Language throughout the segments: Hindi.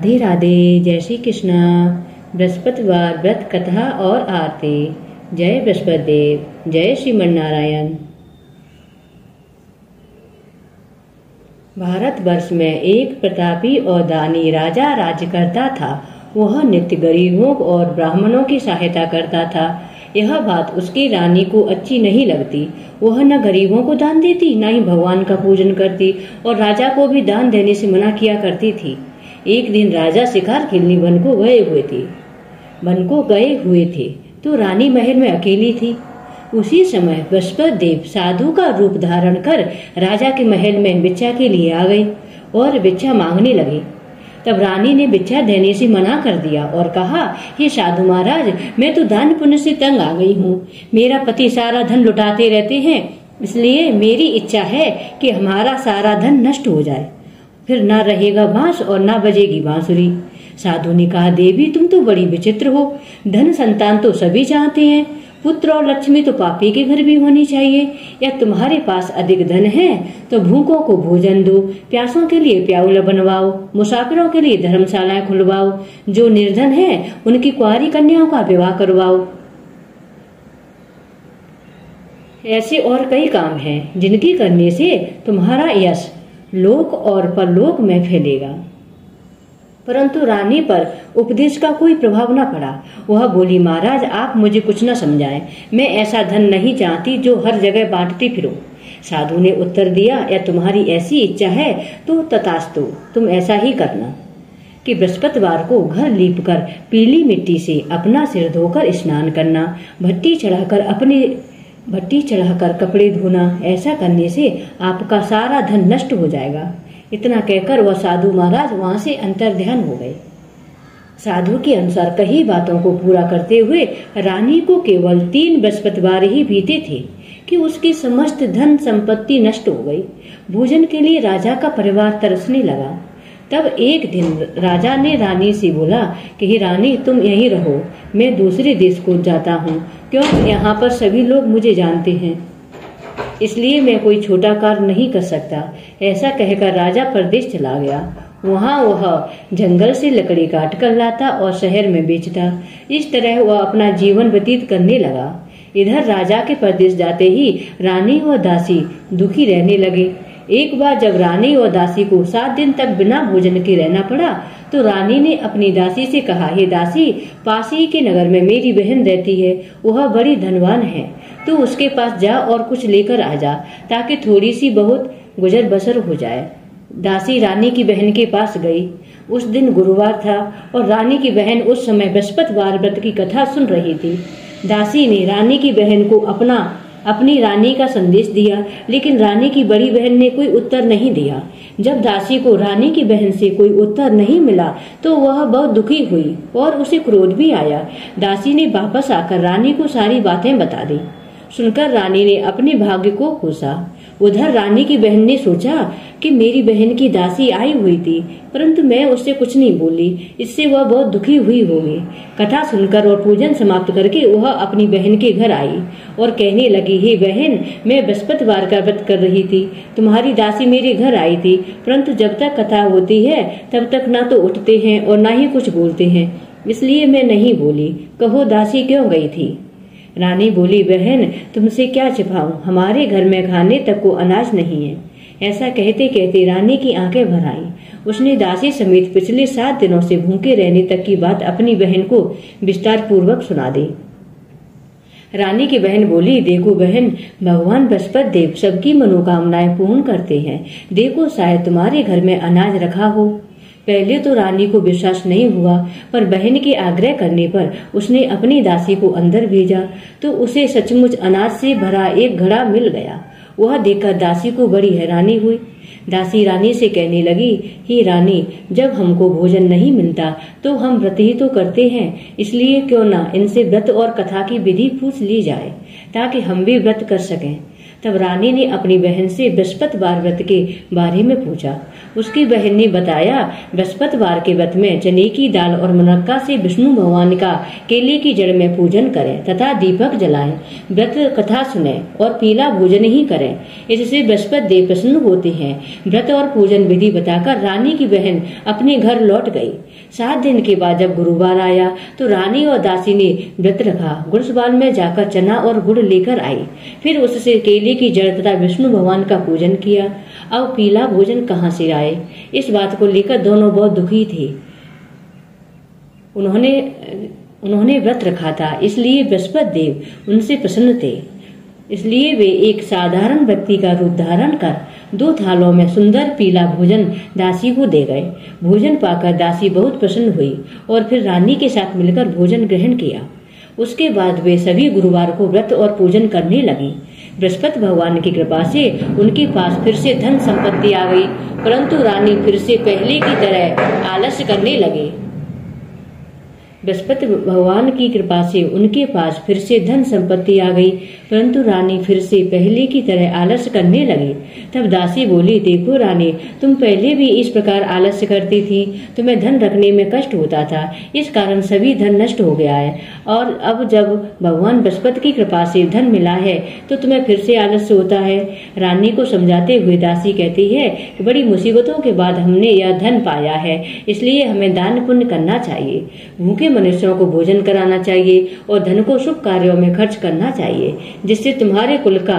राधे राधे। जय श्री कृष्ण। बृहस्पतिवार व्रत कथा और आरती। जय बृहस्पति देव, जय श्रीमन नारायण। भारतवर्ष में एक प्रतापी और दानी राजा राज्य करता था। वह नित्य गरीबों और ब्राह्मणों की सहायता करता था। यह बात उसकी रानी को अच्छी नहीं लगती। वह न गरीबों को दान देती, न ही भगवान का पूजन करती और राजा को भी दान देने से मना किया करती थी। एक दिन राजा शिकार खेलने वन को गए हुए थे तो रानी महल में अकेली थी। उसी समय बृहस्पति देव साधु का रूप धारण कर राजा के महल में भिक्षा के लिए आ गए और भिक्षा मांगने लगे। तब रानी ने भिक्षा देने से मना कर दिया और कहा, हे साधु महाराज, मैं तो दान पुण्य से तंग आ गई हूँ। मेरा पति सारा धन लुटाते रहते हैं, इसलिए मेरी इच्छा है कि हमारा सारा धन नष्ट हो जाए, फिर ना रहेगा बांस और ना बजेगी बांसुरी। साधु ने कहा, देवी तुम तो बड़ी विचित्र हो। धन संतान तो सभी चाहते हैं, पुत्र और लक्ष्मी तो पापी के घर भी होनी चाहिए। या तुम्हारे पास अधिक धन है तो भूखों को भोजन दो, प्यासों के लिए प्याऊला बनवाओ, मुसाफिरों के लिए धर्मशालाएं खुलवाओ, जो निर्धन है उनकी कुंवारी कन्याओं का विवाह करवाओ। ऐसे और कई काम हैं जिनकी करने से तुम्हारा यश लोक और परलोक में फैलेगा। परंतु रानी पर उपदेश का कोई प्रभाव न पड़ा। वह बोली, महाराज आप मुझे कुछ न समझाएं, मैं ऐसा धन नहीं चाहती जो हर जगह बांटती फिरो। साधु ने उत्तर दिया, या तुम्हारी ऐसी इच्छा है तो तथास्तु, तुम ऐसा ही करना कि बृहस्पतिवार को घर लीप कर पीली मिट्टी से अपना सिर धोकर स्नान करना, भट्टी चढ़ाकर कपड़े धोना। ऐसा करने से आपका सारा धन नष्ट हो जाएगा। इतना कहकर वह साधु महाराज वहां से अंतर्ध्यान हो गए। साधु के अनुसार कई बातों को पूरा करते हुए रानी को केवल 3 बृहस्पतिवार ही बीते थे कि उसकी समस्त धन संपत्ति नष्ट हो गई। भोजन के लिए राजा का परिवार तरसने लगा। तब एक दिन राजा ने रानी से बोला कि हे रानी, तुम यहीं रहो, मैं दूसरे देश को जाता हूँ, क्योंकि यहाँ पर सभी लोग मुझे जानते हैं, इसलिए मैं कोई छोटा कार्य नहीं कर सकता। ऐसा कहकर राजा परदेश चला गया। वहाँ वह जंगल से लकड़ी काट कर लाता और शहर में बेचता। इस तरह वह अपना जीवन व्यतीत करने लगा। इधर राजा के परदेश जाते ही रानी और दासी दुखी रहने लगे। एक बार जब रानी और दासी को 7 दिन तक बिना भोजन के रहना पड़ा तो रानी ने अपनी दासी से कहा, हे दासी, पास ही के नगर में मेरी बहन रहती है, वह बड़ी धनवान है, तो उसके पास जा और कुछ लेकर आ जा, ताकि थोड़ी सी बहुत गुजर बसर हो जाए। दासी रानी की बहन के पास गई। उस दिन गुरुवार था और रानी की बहन उस समय बृहस्पतिवार व्रत की कथा सुन रही थी। दासी ने रानी की बहन को अपनी रानी का संदेश दिया, लेकिन रानी की बड़ी बहन ने कोई उत्तर नहीं दिया। जब दासी को रानी की बहन से कोई उत्तर नहीं मिला तो वह बहुत दुखी हुई और उसे क्रोध भी आया। दासी ने वापस आकर रानी को सारी बातें बता दी। सुनकर रानी ने अपने भाग्य को कोसा। उधर रानी की बहन ने सोचा कि मेरी बहन की दासी आई हुई थी, परंतु मैं उससे कुछ नहीं बोली, इससे वह बहुत दुखी हुई होगी। कथा सुनकर और पूजन समाप्त करके वह अपनी बहन के घर आई और कहने लगी, हे बहन, मैं बृहस्पतिवार का व्रत कर रही थी, तुम्हारी दासी मेरे घर आई थी, परंतु जब तक कथा होती है तब तक ना तो उठते हैं और ना ही कुछ बोलते हैं, इसलिए मैं नहीं बोली। कहो दासी क्यों गई थी? रानी बोली, बहन तुमसे क्या छिपाऊं, हमारे घर में खाने तक को अनाज नहीं है। ऐसा कहते कहते रानी की आंखें भर आईं। उसने दासी समेत पिछले 7 दिनों से भूखे रहने तक की बात अपनी बहन को विस्तार पूर्वक सुना दी। रानी की बहन बोली, देखो बहन, भगवान बृहस्पति देव सबकी मनोकामनाएं पूर्ण करते हैं। देखो शायद तुम्हारे घर में अनाज रखा हो। पहले तो रानी को विश्वास नहीं हुआ, पर बहन के आग्रह करने पर उसने अपनी दासी को अंदर भेजा तो उसे सचमुच अनाज से भरा एक घड़ा मिल गया। वह देखकर दासी को बड़ी हैरानी हुई। दासी रानी से कहने लगी, हे रानी, जब हमको भोजन नहीं मिलता तो हम व्रत ही तो करते हैं, इसलिए क्यों ना इनसे व्रत और कथा की विधि पूछ ली जाए, ताकि हम भी व्रत कर सकें। तब रानी ने अपनी बहन से बृहस्पतिवार व्रत के बारे में पूछा। उसकी बहन ने बताया, बृहस्पतिवार के व्रत में चने की दाल और मुनक्का से विष्णु भगवान का केले की जड़ में पूजन करें तथा दीपक जलाएं, व्रत कथा सुने और पीला भोजन ही करें। इससे बृहस्पति देव प्रसन्न होते हैं। व्रत और पूजन विधि बताकर रानी की बहन अपने घर लौट गई। 7 दिन के बाद जब गुरुवार आया तो रानी और दासी ने व्रत रखा। गुड़सवाल में जाकर चना और गुड़ लेकर आई। फिर उससे केले की जड़ तथा विष्णु भगवान का पूजन किया। अब पीला भोजन कहाँ से आए, इस बात को लेकर दोनों बहुत दुखी थे। उन्होंने व्रत रखा था, इसलिए बृहस्पति देव उनसे प्रसन्न थे। इसलिए वे एक साधारण व्यक्ति का रूप धारण कर 2 थालों में सुंदर पीला भोजन दासी को दे गए। भोजन पाकर दासी बहुत प्रसन्न हुई और फिर रानी के साथ मिलकर भोजन ग्रहण किया। उसके बाद वे सभी गुरुवार को व्रत और पूजन करने लगी। बृहस्पति भगवान की कृपा से उनके पास फिर से धन संपत्ति आ गई, परंतु रानी फिर से पहले की तरह आलस्य करने लगी। बृहस्पति भगवान की कृपा से उनके पास फिर से धन संपत्ति आ गई, परंतु रानी फिर से पहले की तरह आलस्य करने लगी। तब दासी बोली, देखो रानी, तुम पहले भी इस प्रकार आलस्य करती थी, तुम्हें धन रखने में कष्ट होता था, इस कारण सभी धन नष्ट हो गया है। और अब जब भगवान बृहस्पति की कृपा से धन मिला है तो तुम्हें फिर से आलस्य होता है। रानी को समझाते हुए दासी कहती है कि बड़ी मुसीबतों के बाद हमने यह धन पाया है, इसलिए हमें दान पुण्य करना चाहिए, भूखे मनुष्यों को भोजन कराना चाहिए और धन को शुभ कार्यों में खर्च करना चाहिए, जिससे तुम्हारे कुल का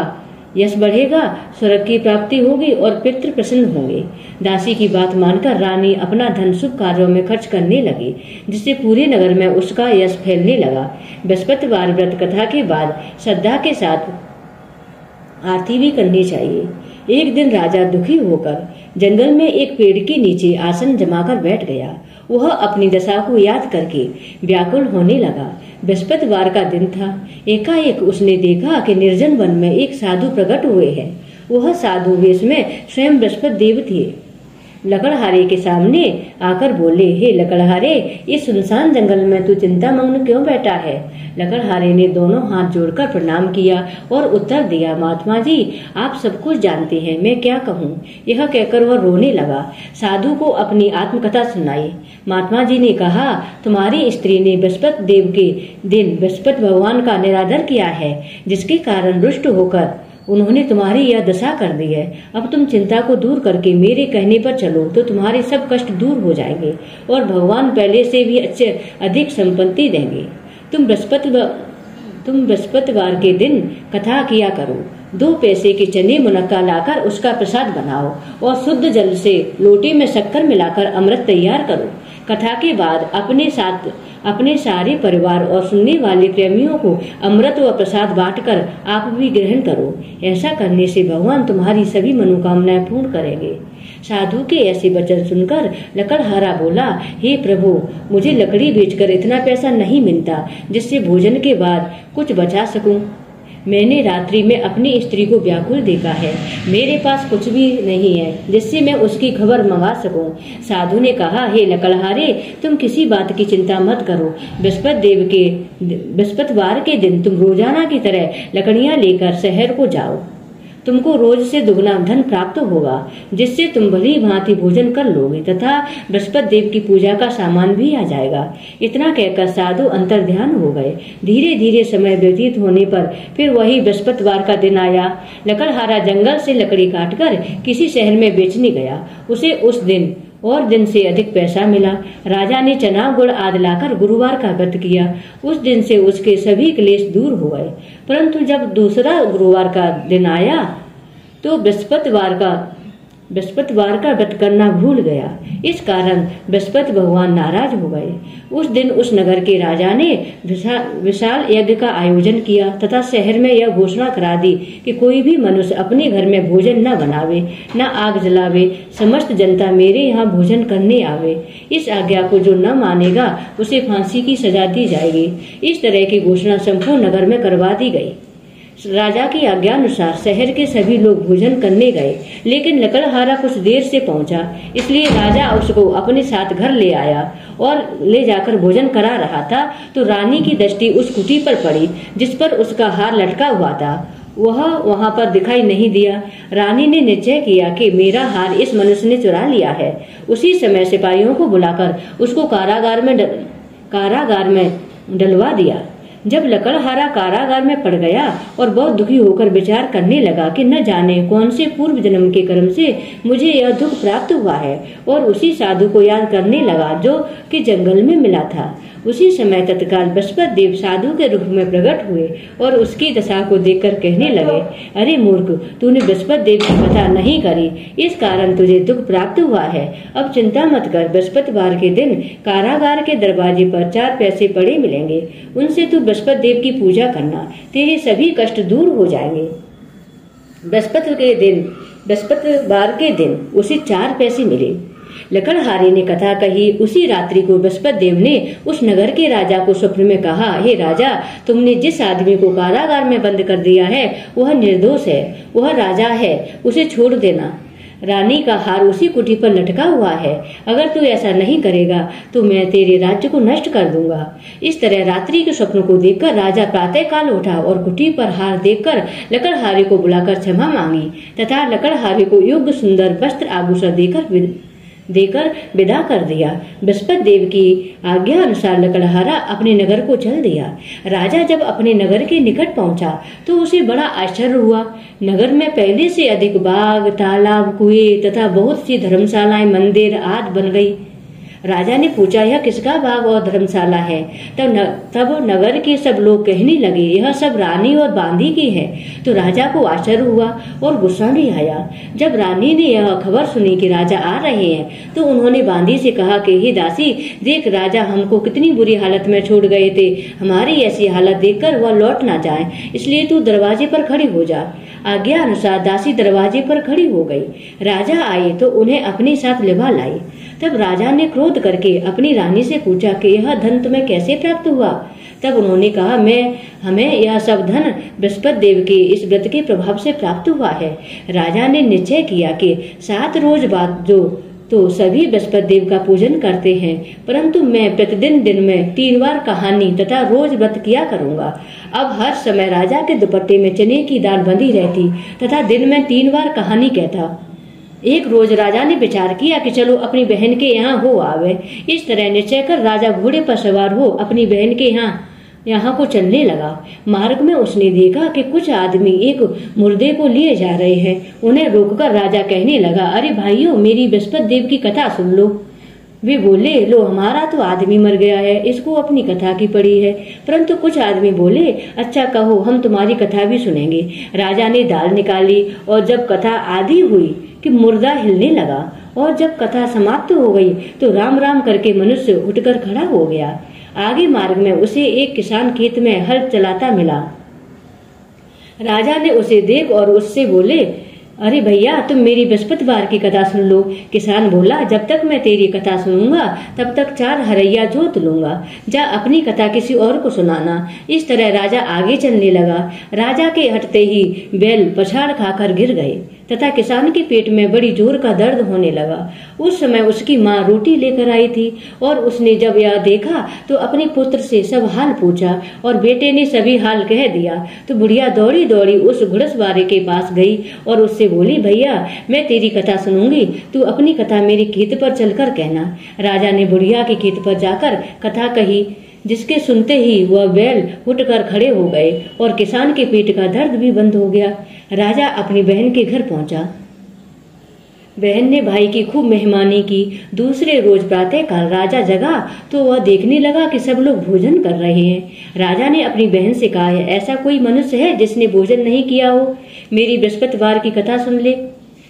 यश बढ़ेगा, स्वर्ग की प्राप्ति होगी और पितृ प्रसन्न होंगे। दासी की बात मानकर रानी अपना धन शुभ कार्यों में खर्च करने लगी, जिससे पूरे नगर में उसका यश फैलने लगा। बृहस्पतिवार व्रत कथा के बाद श्रद्धा के साथ आरती भी करनी चाहिए। एक दिन राजा दुखी होकर जंगल में एक पेड़ के नीचे आसन जमाकर बैठ गया। वह अपनी दशा को याद करके व्याकुल होने लगा। बृहस्पतिवार का दिन था। एकाएक उसने देखा कि निर्जन वन में एक साधु प्रकट हुए हैं। वह साधु वेश में स्वयं बृहस्पति देव थे। लकड़हारे के सामने आकर बोले, हे लकड़हारे, इस सुनसान जंगल में तू चिंतामग्न क्यों बैठा है? लकड़हारे ने दोनों हाथ जोड़कर प्रणाम किया और उत्तर दिया, महात्मा जी, आप सब कुछ जानते हैं, मैं क्या कहूँ। यह कहकर वह रोने लगा। साधु को अपनी आत्मकथा सुनाई। महात्मा जी ने कहा, तुम्हारी स्त्री ने बृहस्पति देव के दिन बृहस्पति भगवान का निरादर किया है, जिसके कारण रुष्ट होकर उन्होंने तुम्हारी यह दशा कर दी है। अब तुम चिंता को दूर करके मेरे कहने पर चलो तो तुम्हारे सब कष्ट दूर हो जाएंगे और भगवान पहले से भी अधिक संपत्ति देंगे। तुम बृहस्पतिवार के दिन कथा किया करो। 2 पैसे के चने मुनक्का लाकर उसका प्रसाद बनाओ और शुद्ध जल से लोटे में शक्कर मिलाकर अमृत तैयार करो। कथा के बाद अपने सारे परिवार और सुनने वाले प्रेमियों को अमृत व प्रसाद बांटकर आप भी ग्रहण करो। ऐसा करने से भगवान तुम्हारी सभी मनोकामनाएं पूर्ण करेंगे। साधु के ऐसे वचन सुनकर लकड़हारा बोला, हे प्रभु, मुझे लकड़ी बेचकर इतना पैसा नहीं मिलता जिससे भोजन के बाद कुछ बचा सकूं। मैंने रात्रि में अपनी स्त्री को व्याकुल देखा है। मेरे पास कुछ भी नहीं है जिससे मैं उसकी खबर मंगा सकूं। साधु ने कहा, हे लकड़हारे, तुम किसी बात की चिंता मत करो। बृहस्पतिवार के दिन तुम रोजाना की तरह लकड़ियां लेकर शहर को जाओ। तुमको रोज से दुगना धन प्राप्त होगा, जिससे तुम भली भांति भोजन कर लोगे तथा बृहस्पति देव की पूजा का सामान भी आ जाएगा। इतना कहकर साधु अंतर्ध्यान हो गए। धीरे धीरे समय व्यतीत होने पर फिर वही बृहस्पतिवार का दिन आया। लकड़हारा जंगल से लकड़ी काटकर किसी शहर में बेचने गया। उसे उस दिन और दिन से अधिक पैसा मिला। राजा ने चना गुड़ आदि लाकर गुरुवार का व्रत किया। उस दिन से उसके सभी क्लेश दूर हो गए। परंतु जब दूसरा गुरुवार का दिन आया तो बृहस्पतिवार का व्रत करना भूल गया। इस कारण बृहस्पति भगवान नाराज हो गए। उस दिन उस नगर के राजा ने विशाल यज्ञ का आयोजन किया तथा शहर में यह घोषणा करा दी कि कोई भी मनुष्य अपने घर में भोजन न बनावे, न आग जलावे। समस्त जनता मेरे यहाँ भोजन करने आवे। इस आज्ञा को जो न मानेगा उसे फांसी की सजा दी जाएगी। इस तरह की घोषणा संपूर्ण नगर में करवा दी गई। राजा की आज्ञा अनुसार शहर के सभी लोग भोजन करने गए, लेकिन लकड़हारा कुछ देर से पहुंचा, इसलिए राजा उसको अपने साथ घर ले आया और ले जाकर भोजन करा रहा था तो रानी की दृष्टि उस कुटी पर पड़ी जिस पर उसका हार लटका हुआ था। वह वहां पर दिखाई नहीं दिया। रानी ने निश्चय किया कि मेरा हार इस मनुष्य ने चुरा लिया है। उसी समय सिपाहियों को बुलाकर उसको कारागार में डलवा दिया। जब लकड़हारा कारागार में पड़ गया और बहुत दुखी होकर विचार करने लगा कि न जाने कौन से पूर्व जन्म के कर्म से मुझे यह दुख प्राप्त हुआ है, और उसी साधु को याद करने लगा जो कि जंगल में मिला था। उसी समय तत्काल बृहस्पति देव साधु के रूप में प्रकट हुए और उसकी दशा को देखकर कहने लगे, अरे मूर्ख, तूने बृहस्पति देव की कथा नहीं करी, इस कारण तुझे दुख प्राप्त हुआ है। अब चिंता मत कर, बृहस्पतिवार के दिन कारागार के दरवाजे पर 4 पैसे पड़े मिलेंगे, उनसे तू बृहस्पति देव की पूजा करना, तेरे सभी कष्ट दूर हो जाएंगे। बृहस्पतिवार के दिन उसे 4 पैसे मिले। लकड़हारे ने कथा कही। उसी रात्रि को बृहस्पति देव ने उस नगर के राजा को स्वप्न में कहा, हे राजा, तुमने जिस आदमी को कारागार में बंद कर दिया है वह निर्दोष है, वह राजा है, उसे छोड़ देना। रानी का हार उसी कुटी पर लटका हुआ है, अगर तू ऐसा नहीं करेगा तो मैं तेरे राज्य को नष्ट कर दूंगा। इस तरह रात्रि के स्वप्न को देखकर राजा प्रातः काल उठा और कुटी पर हार देखकर लकड़हारे को बुलाकर क्षमा मांगी तथा लकड़हारे को योग्य सुंदर वस्त्र आभूषण देकर विदा कर दिया। बृहस्पति देव की आज्ञा अनुसार लकड़हारा अपने नगर को चल दिया। राजा जब अपने नगर के निकट पहुंचा तो उसे बड़ा आश्चर्य हुआ। नगर में पहले से अधिक बाग, तालाब, कुएं तथा बहुत सी धर्मशालाएं, मंदिर आदि बन गई। राजा ने पूछा, यह किसका बाग और धर्मशाला है? तब नगर के सब लोग कहने लगे, यह सब रानी और बांदी की है। तो राजा को आश्चर्य हुआ और गुस्सा भी आया। जब रानी ने यह खबर सुनी कि राजा आ रहे हैं तो उन्होंने बांदी से कहा कि हे दासी, देख राजा हमको कितनी बुरी हालत में छोड़ गए थे, हमारी ऐसी हालत देखकर वह लौट ना जाए, इसलिए तू दरवाजे पर खड़ी हो जा। आज्ञा अनुसार दासी दरवाजे पर खड़ी हो गई। राजा आए तो उन्हें अपने साथ लिवा लाई। तब राजा ने क्रोध करके अपनी रानी से पूछा कि यह धन तुम्हें कैसे प्राप्त हुआ? तब उन्होंने कहा, हमें यह सब धन बृहस्पति देव के इस व्रत के प्रभाव से प्राप्त हुआ है। राजा ने निश्चय किया कि 7 रोज बाद तो सभी बृहस्पति देव का पूजन करते हैं, परंतु मैं प्रतिदिन दिन में 3 बार कहानी तथा रोज व्रत किया करूंगा। अब हर समय राजा के दुपट्टे में चने की दाल बंधी रहती तथा दिन में 3 बार कहानी कहता। एक रोज राजा ने विचार किया कि चलो अपनी बहन के यहाँ हो आवे। इस तरह निश्चय कर राजा घोड़े पर सवार हो अपनी बहन के यहाँ को चलने लगा। मार्ग में उसने देखा कि कुछ आदमी एक मुर्दे को लिए जा रहे हैं। उन्हें रोककर राजा कहने लगा, अरे भाइयों, मेरी बृहस्पति देव की कथा सुन लो। वे बोले, लो, हमारा तो आदमी मर गया है, इसको अपनी कथा की पड़ी है। परंतु कुछ आदमी बोले, अच्छा कहो, हम तुम्हारी कथा भी सुनेंगे। राजा ने दाल निकाली और जब कथा आधी हुई कि मुर्दा हिलने लगा, और जब कथा समाप्त हो गई तो राम राम करके मनुष्य उठकर खड़ा हो गया। आगे मार्ग में उसे एक किसान खेत में हल चलाता मिला। राजा ने उसे देख और उससे बोले, अरे भैया, तुम मेरी बृहस्पतिवार की कथा सुन लो। किसान बोला, जब तक मैं तेरी कथा सुनूंगा तब तक 4 हरैया जोत लूंगा, जा अपनी कथा किसी और को सुनाना। इस तरह राजा आगे चलने लगा। राजा के हटते ही बैल पछाड़ खाकर गिर गए तथा किसान के पेट में बड़ी जोर का दर्द होने लगा। उस समय उसकी माँ रोटी लेकर आई थी और उसने जब यह देखा तो अपने पुत्र से सब हाल पूछा और बेटे ने सभी हाल कह दिया। तो बुढ़िया दौड़ी दौड़ी उस घुड़सवारे के पास गई और उससे बोली, भैया, मैं तेरी कथा सुनूंगी, तू अपनी कथा मेरे खेत पर चलकर कहना। राजा ने बुढ़िया के खेत पर जाकर कथा कही, जिसके सुनते ही वह बैल उठकर खड़े हो गए और किसान के पेट का दर्द भी बंद हो गया। राजा अपनी बहन के घर पहुंचा। बहन ने भाई की खूब मेहमानी की। दूसरे रोज प्रातः काल राजा जगा तो वह देखने लगा कि सब लोग भोजन कर रहे हैं। राजा ने अपनी बहन से कहा, ऐसा कोई मनुष्य है जिसने भोजन नहीं किया हो? मेरी बृहस्पतिवार की कथा सुन ले।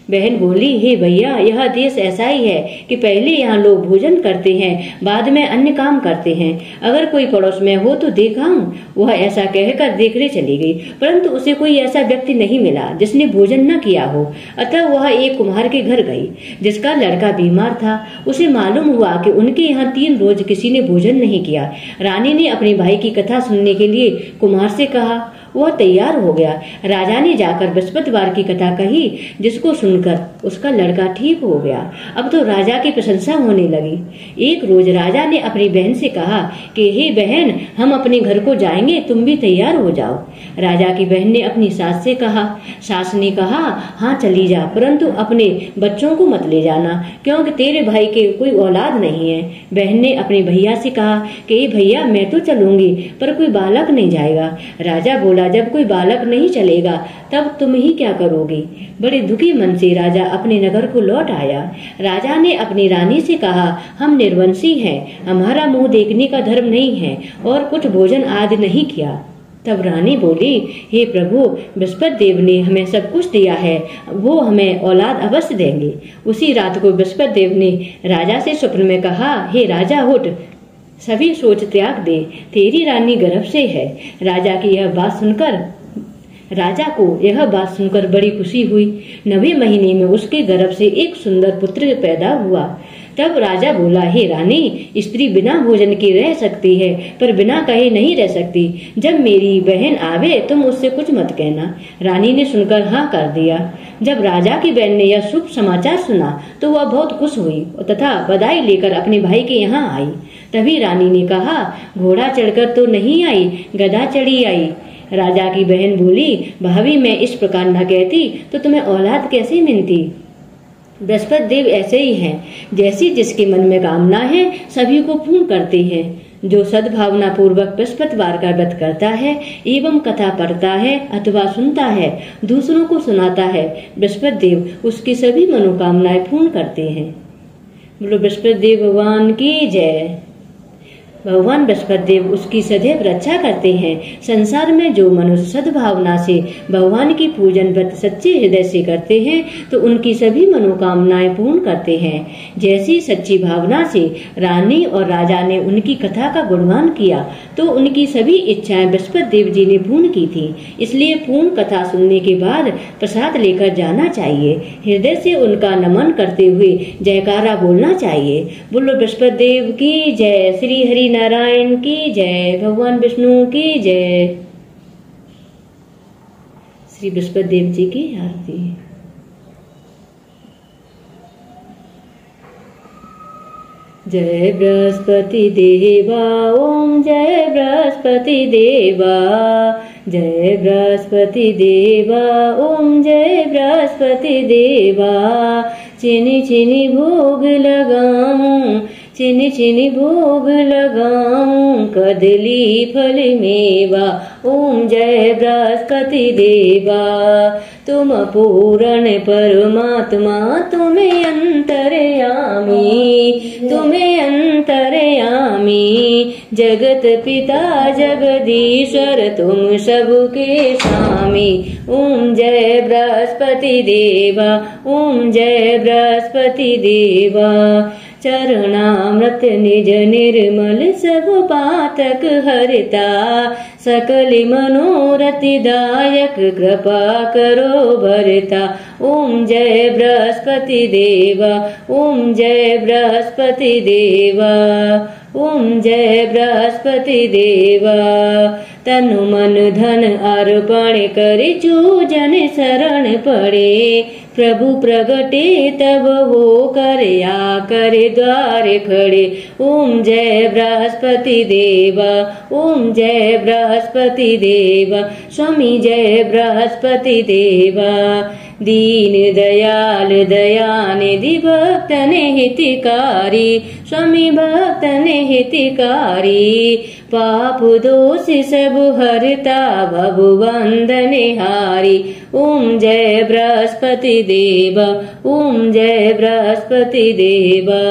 बहन बोली, हे भैया, यह देश ऐसा ही है कि पहले यहाँ लोग भोजन करते हैं, बाद में अन्य काम करते हैं। अगर कोई पड़ोस में हो तो देखाऊं। वह ऐसा कहकर देखने चली गई, परंतु उसे कोई ऐसा व्यक्ति नहीं मिला जिसने भोजन न किया हो। अतः वह एक कुम्हार के घर गई जिसका लड़का बीमार था। उसे मालूम हुआ कि उनके यहाँ 3 रोज किसी ने भोजन नहीं किया। रानी ने अपने भाई की कथा सुनने के लिए कुम्हार से कहा। वह तैयार हो गया। राजा ने जाकर बृहस्पतिवार की कथा कही, जिसको सुनकर उसका लड़का ठीक हो गया। अब तो राजा की प्रशंसा होने लगी। एक रोज राजा ने अपनी बहन से कहा कि हे बहन, हम अपने घर को जाएंगे, तुम भी तैयार हो जाओ। राजा की बहन ने अपनी सास से कहा। सास ने कहा, हाँ चली जा, परंतु अपने बच्चों को मत ले जाना, क्योंकि तेरे भाई के कोई औलाद नहीं है। बहन ने अपने भैया से कहा कि भैया मैं तो चलूंगी, पर कोई बालक नहीं जाएगा। राजा बोला, जब कोई बालक नहीं चलेगा तब तुम ही क्या करोगी। बड़े दुखी मन से राजा अपने नगर को लौट आया। राजा ने अपनी रानी से कहा, हम निर्वंशी हैं, हमारा मुंह देखने का धर्म नहीं है और कुछ भोजन आदि नहीं किया। तब रानी बोली, हे प्रभु, बृहस्पति देव ने हमें सब कुछ दिया है, वो हमें औलाद अवश्य देंगे। उसी रात को बृहस्पति देव ने राजा से स्वप्न में कहा, हे राजा उठ, सभी सोच त्याग दे, तेरी रानी गर्भ से है। राजा को यह बात सुनकर बड़ी खुशी हुई। 9वें महीने में उसके गर्भ से एक सुंदर पुत्र पैदा हुआ। तब राजा बोला, हे रानी, स्त्री बिना भोजन के रह सकती है, पर बिना कहे नहीं रह सकती। जब मेरी बहन आवे तुम उससे कुछ मत कहना। रानी ने सुनकर हाँ कर दिया। जब राजा की बहन ने यह शुभ समाचार सुना तो वह बहुत खुश हुई तथा बधाई लेकर अपने भाई के यहाँ आई। तभी रानी ने कहा, घोड़ा चढ़कर तो नहीं आई, गधा चढ़ी आई। राजा की बहन बोली, भाभी मैं इस प्रकार न कहती तो तुम्हें औलाद कैसे मिलती। बृहस्पति देव ऐसे ही हैं, जैसी जिसके मन में कामना है सभी को पूर्ण करते हैं। जो सद्भावना पूर्वक बृहस्पतिवार का व्रत करता है एवं कथा पढ़ता है अथवा सुनता है, दूसरों को सुनाता है, बृहस्पति देव उसकी सभी मनोकामनाएं पूर्ण करते हैं। बोलो बृहस्पति देव भगवान की जय। भगवान बृहस्पति देव उसकी सदैव रक्षा करते हैं। संसार में जो मनुष्य सद्भावना से भगवान की पूजन व्रत सच्चे हृदय से करते हैं तो उनकी सभी मनोकामनाएं पूर्ण करते हैं। जैसी सच्ची भावना से रानी और राजा ने उनकी कथा का गुणगान किया तो उनकी सभी इच्छाएं बृहस्पति देव जी ने पूर्ण की थी। इसलिए पूर्ण कथा सुनने के बाद प्रसाद लेकर जाना चाहिए। हृदय से उनका नमन करते हुए जयकारा बोलना चाहिए। बोलो बृहस्पति देव की जय। श्री हरि नारायण की जय। भगवान विष्णु की जय। श्री बृहस्पति देव जी की आरती। जय बृहस्पति देवा ओम जय बृहस्पति देवा। जय बृहस्पति देवा ओम जय बृहस्पति देवा। चिनी चिनी भोग लगाऊं, चिनी चिनी भोग लगाऊं, कदली फल मेवा ओम जय बृहस्पति देवा। तुम पूर्ण परमात्मा, तुम्हें अंतर्यामी, तुम्हें अंतर्यामी, जगत पिता जगदीश्वर तुम सबके स्वामी। ओम जय बृहस्पति देवा ओम जय बृहस्पति देवा। चरणामृत निज निर्मल सब पातक हरता, सकल मनोरथ दायक कृपा करो भरता। ओम जय बृहस्पति देवा ओम जय बृहस्पति देवा। ओम जय बृहस्पति देवा। तनु मन धन अर्पण कर जो जन शरण पड़े, प्रभु प्रगटे तब हो कर या कर द्वार खड़े। ओम जय बृहस्पति देवा ओम जय बृहस्पति देवा। स्वामी जय बृहस्पति देवा। दीन दयाल दयानिधि भक्तन हितकारी, स्वामी भक्तन हितकारी। पाप दोष सब हरता भव वंदनहारी। ओम जय बृहस्पति देवा ओम जय बृहस्पति देवा।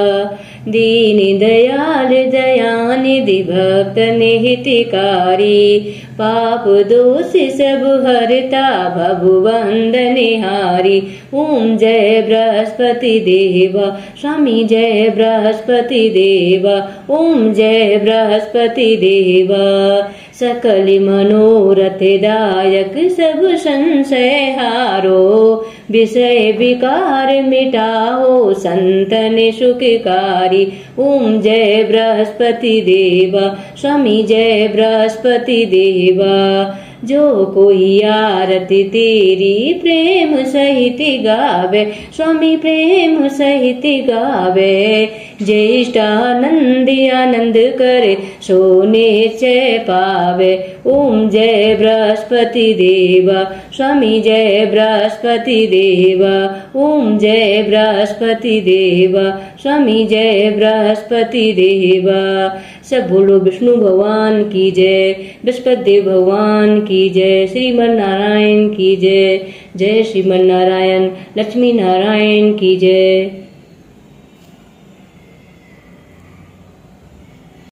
दीन दयाल दयानिधि भक्तन हितकारी, पाप दोष सब हरता भव वंदनहारी। ओम जय बृहस्पति देवा। स्वामी जय बृहस्पति देवा ओम जय बृहस्पति देवा। सकल मनोरथ दायक सब संशय हारो, विषय विकार मिटाओ संतन सुखकारी। ओम जय बृहस्पति देवा। स्वामी जय बृहस्पति देवा। जो कोई आरती तेरी प्रेम सहित गावे, स्वामी प्रेम सहित गावे। ज्येष्ठानंद आनंद करे सो निश्चय पावे। ओम जय बृहस्पति देवा, स्वामी जय बृहस्पति देवा। ओम जय बृहस्पति देवा, स्वामी जय बृहस्पति देवा। सब बोलो विष्णु भगवान की जय, बृहस्पति देव भगवान की जय, श्रीमन नारायण की जय। जय श्रीमन नारायण, लक्ष्मी नारायण की जय।